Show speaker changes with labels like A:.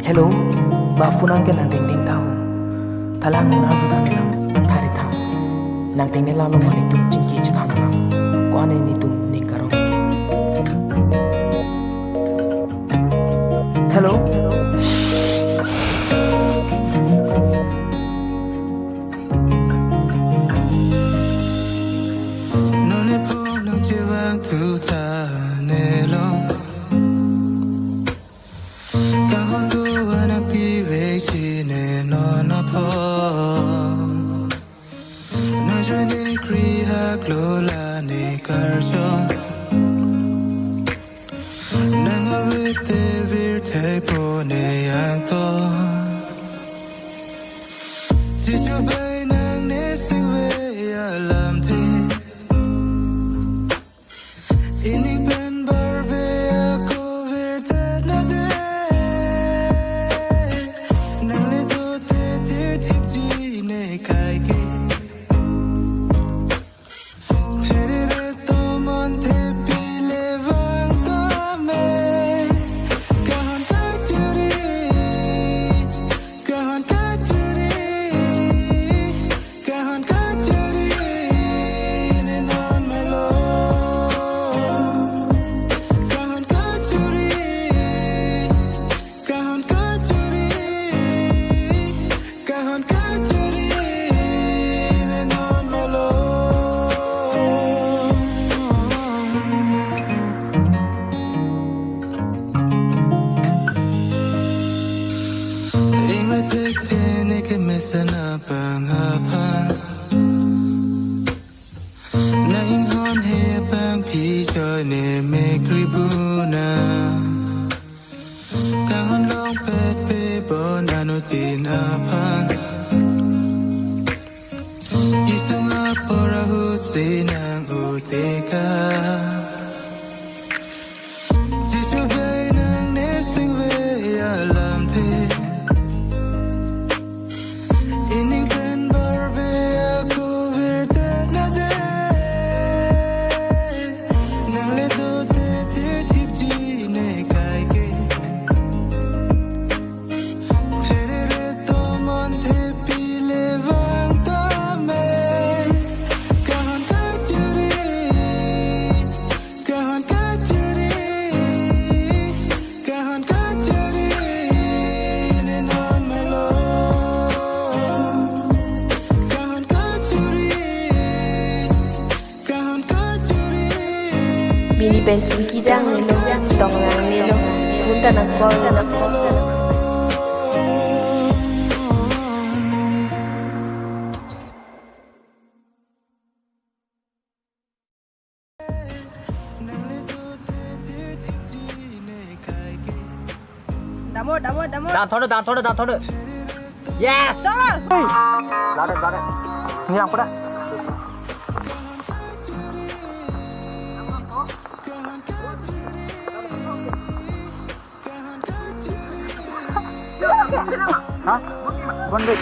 A: Hello, bafunang ke nang ding tahu. Thalang muna tu than nilam, nang thari tha. Nang ding nilam long mani tum chingki chithana nam. Ko ane ni tum ning karo. Hello.
B: None po nang jiwang tu ta ne long. Kahon tu anak piwe chine no no po. Na jani kriha glola ne karjong. Nang awite vir thai po ne yang to. Jijo bay nang ne singwe alam thi. Ining pen barbe ako verte na de. Nang le do te tir tip ji ne kai ke. Phere re to mon te pile vang to me. Kahan ka churi, kahan ka churi, kahan ka churi ne non melo. Kahan ka churi, kahan ka churi, kahan ka churi ne non melo. Ima tek tene ke mesana pangapan. Na inghon he pang pi joy ne me kribuna. Kangon long pet pe bon anu tin apan. Isang apora hu sinang uteka. Jijo bay nang ne singwe alam thi. Ining pen barbe ako verte na de. Nang le do te tir tip ji ne kai ke. Phere re to mon te pile vang to me. Kahan ka churi, kahan ka churi, kahan ka churi ne non melo. Kahan ka churi, kahan ka churi.
C: Bini bensin kidang nilo, tong lang nilo, punta ng kol.
D: Đàn thôi được. Yes. Ra đây. Nghe không có đấy. Hả? Vân Định.